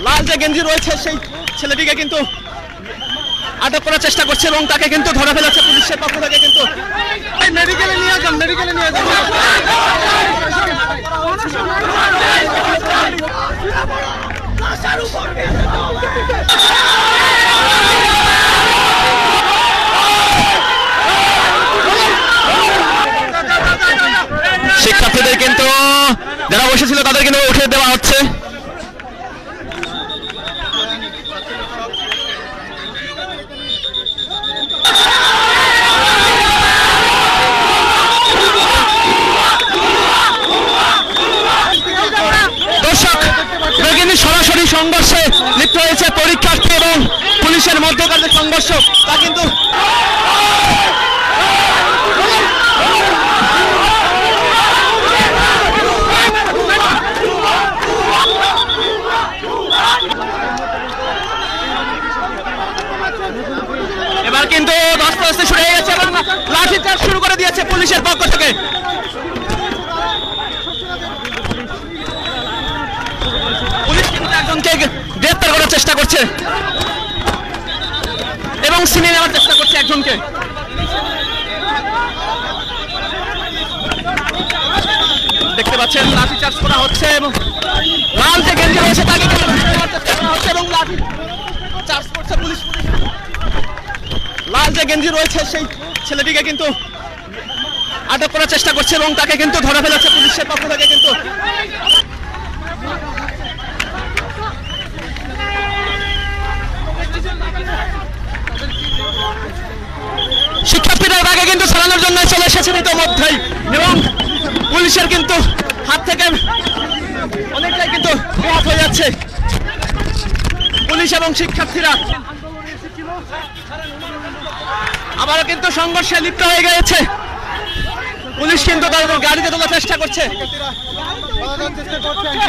লাল যে গেঞ্জি রয়েছে সেই ছেলেটিকে কিন্তু আটক করার চেষ্টা করছে এবং তাকে কিন্তু ধরা ফেলেছে পুলিশের পক্ষ থেকে। কিন্তু মেডিকেলে নিয়ে যান, মেডিকেলে নিয়ে যান। শিক্ষার্থীদের কিন্তু যারা বসেছিল তাদের কিন্তু উঠে দেওয়া হচ্ছে। দর্শক, কিন্তু সরাসরি সংঘর্ষে লিপ্ত হয়েছে পরীক্ষার্থী এবং পুলিশের মধ্যকার যে সংঘর্ষ তা কিন্তু এবার কিন্তু আস্তে আস্তে শুরু হয়ে গেছে এবং লাঠিচার্জ শুরু করে দিয়েছে পুলিশের পক্ষ থেকে। পুলিশ কিন্তু একজনকে গ্রেফতার করার চেষ্টা করছে এবং ছিনিয়ে নেওয়ার চেষ্টা করছে একজনকে। দেখতে পাচ্ছেন লাঠিচার্জ করা হচ্ছে এবং লাল যে গেঞ্জি রয়েছে তাকে এবং লাঠি চার্জ করছে পুলিশ। লাল যে গেঞ্জি রয়েছে সেই ছেলেটিকে কিন্তু আটক করার চেষ্টা করছে এবং তাকে কিন্তু ধরা ফেলেছে পুলিশের পক্ষ থেকে। কিন্তু শিক্ষার্থীরা তাকে কিন্তু চালানোর জন্য চলে এসেছেন ইতিমধ্যেই এবং পুলিশের কিন্তু হাত থেকে অনেকটাই কিন্তু বেহাত হয়ে যাচ্ছে পুলিশ এবং শিক্ষার্থীরা। আবারও কিন্তু সংঘর্ষে লিপ্ত হয়ে গেছে পুলিশ, কিন্তু তাদের গাড়িতে তোলার চেষ্টা করছে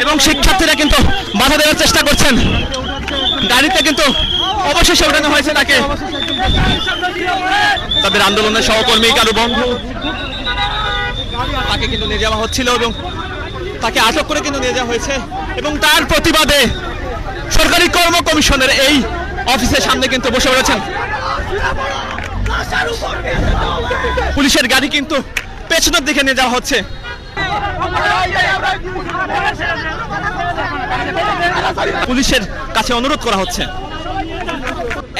এবং শিক্ষার্থীরা কিন্তু বাধা দেওয়ার চেষ্টা করছেন। গাড়িতে কিন্তু অবশেষে ওঠানো হয়েছে তাকে। তাদের আন্দোলনের সহকর্মী কারো বন্ধু তাকে কিন্তু নিয়ে যাওয়া হচ্ছিল এবং তাকে আটক করে কিন্তু নিয়ে যাওয়া হয়েছে এবং তার প্রতিবাদে সরকারি কর্ম কমিশনের এই অফিসের সামনে কিন্তু বসে পড়েছেন। পুলিশের গাড়ি কিন্তু পেছনের দিকে নিয়ে যাওয়া হচ্ছে। পুলিশের কাছে অনুরোধ করা হচ্ছে।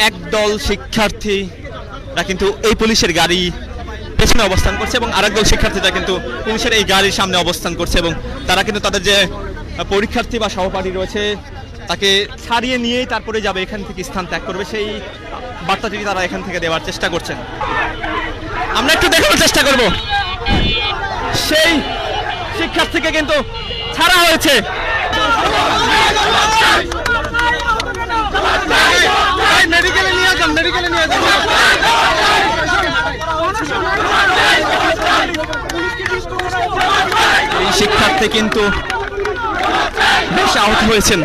একদল শিক্ষার্থীরা কিন্তু এই পুলিশের গাড়ি পেছনে অবস্থান করছে এবং আরেকদল শিক্ষার্থীরা কিন্তু পুলিশের এই গাড়ির সামনে অবস্থান করছে এবং তারা কিন্তু তাদের যে পরীক্ষার্থী বা সহপাঠী রয়েছে তাকে ছাড়িয়ে নিয়েই তারপরে যাবে, এখান থেকে স্থান ত্যাগ করবে, সেই বার্তাটি তারা এখান থেকে দেওয়ার চেষ্টা করছেন। আমরা একটু দেখানোর চেষ্টা করব। সেই শিক্ষার্থীকে কিন্তু ছাড়া হয়েছে। মেডিকেলে নিয়ে যান, মেডিকেলে নিয়ে যান। এই শিক্ষার্থী কিন্তু বেশ আহত হয়েছেন।